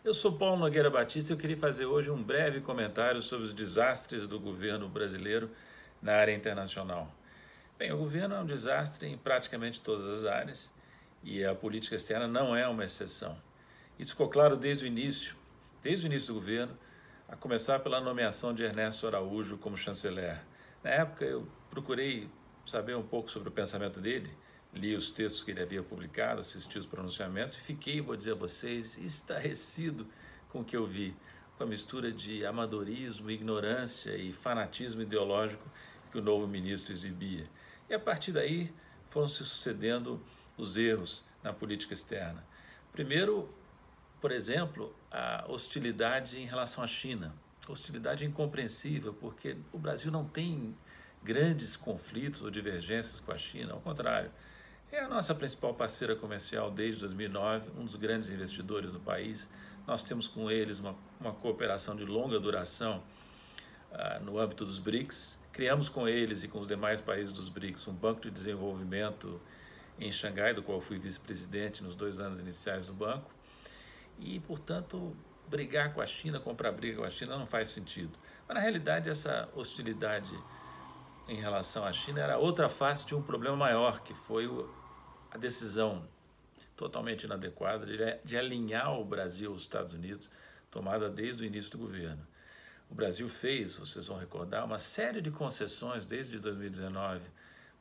Eu sou Paulo Nogueira Batista e eu queria fazer hoje um breve comentário sobre os desastres do governo brasileiro na área internacional. Bem, o governo é um desastre em praticamente todas as áreas e a política externa não é uma exceção. Isso ficou claro desde o início do governo, a começar pela nomeação de Ernesto Araújo como chanceler. Na época eu procurei saber um pouco sobre o pensamento dele, li os textos que ele havia publicado, assisti os pronunciamentos e fiquei, vou dizer a vocês, estarrecido com o que eu vi, com a mistura de amadorismo, ignorância e fanatismo ideológico que o novo ministro exibia. E a partir daí foram se sucedendo os erros na política externa. Primeiro, por exemplo, a hostilidade em relação à China. Hostilidade incompreensível, porque o Brasil não tem grandes conflitos ou divergências com a China, ao contrário. É a nossa principal parceira comercial desde 2009, um dos grandes investidores no país. Nós temos com eles uma cooperação de longa duração no âmbito dos BRICS. Criamos com eles e com os demais países dos BRICS um banco de desenvolvimento em Xangai, do qual fui vice-presidente nos 2 anos iniciais do banco. E, portanto, brigar com a China, comprar briga com a China não faz sentido. Mas, na realidade, essa hostilidade em relação à China era outra face de um problema maior, que foi a decisão totalmente inadequada de alinhar o Brasil aos Estados Unidos, tomada desde o início do governo. O Brasil fez, vocês vão recordar, uma série de concessões desde 2019,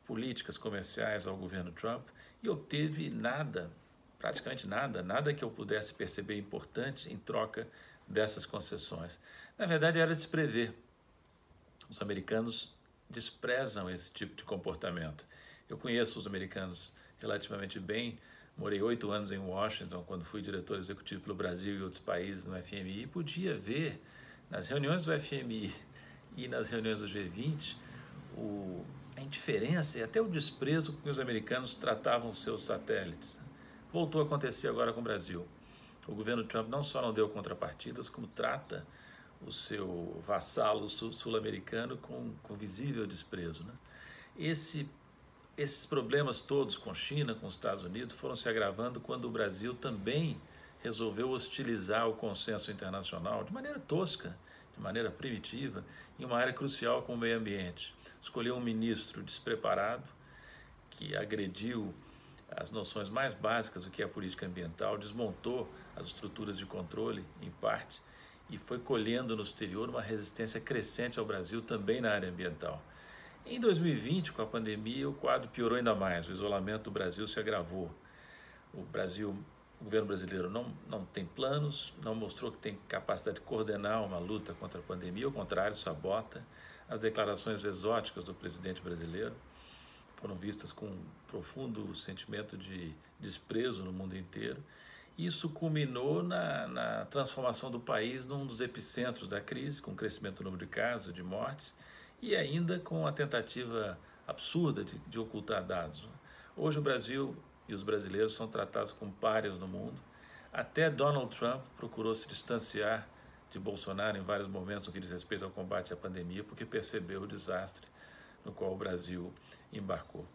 políticas comerciais ao governo Trump, e obteve nada, praticamente nada que eu pudesse perceber importante em troca dessas concessões. Na verdade, era de se prever. Os americanos desprezam esse tipo de comportamento. Eu conheço os americanos relativamente bem, morei 8 anos em Washington, quando fui diretor executivo pelo Brasil e outros países no FMI, e podia ver nas reuniões do FMI e nas reuniões do G20 a indiferença e até o desprezo com que os americanos tratavam seus satélites. Voltou a acontecer agora com o Brasil. O governo Trump não só não deu contrapartidas, como trata o seu vassalo sul-americano com visível desprezo, né? Esses problemas todos com China, com os Estados Unidos, foram se agravando quando o Brasil também resolveu hostilizar o consenso internacional de maneira tosca, de maneira primitiva, em uma área crucial como o meio ambiente. Escolheu um ministro despreparado, que agrediu as noções mais básicas do que é a política ambiental, desmontou as estruturas de controle, em parte, e foi colhendo no exterior uma resistência crescente ao Brasil também na área ambiental. Em 2020, com a pandemia, o quadro piorou ainda mais, o isolamento do Brasil se agravou. O governo brasileiro não tem planos, não mostrou que tem capacidade de coordenar uma luta contra a pandemia, ao contrário, sabota. As declarações exóticas do presidente brasileiro foram vistas com um profundo sentimento de desprezo no mundo inteiro. Isso culminou na transformação do país num dos epicentros da crise, com o crescimento do número de casos, de mortes, e ainda com a tentativa absurda de ocultar dados. Hoje o Brasil e os brasileiros são tratados como párias no mundo. Até Donald Trump procurou se distanciar de Bolsonaro em vários momentos no que diz respeito ao combate à pandemia, porque percebeu o desastre no qual o Brasil embarcou.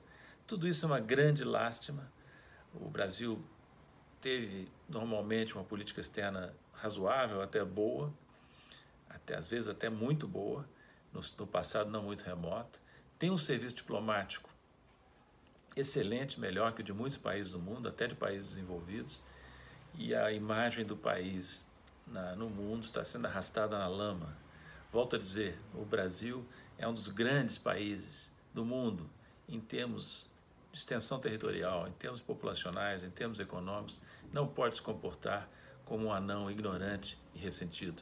Tudo isso é uma grande lástima. O Brasil teve normalmente uma política externa razoável, até boa, às vezes até muito boa, no passado não muito remoto. Tem um serviço diplomático excelente, melhor que o de muitos países do mundo, até de países desenvolvidos, e a imagem do país no mundo está sendo arrastada na lama. Volto a dizer, o Brasil é um dos grandes países do mundo em termos de extensão territorial, em termos populacionais, em termos econômicos, não pode se comportar como um anão ignorante e ressentido.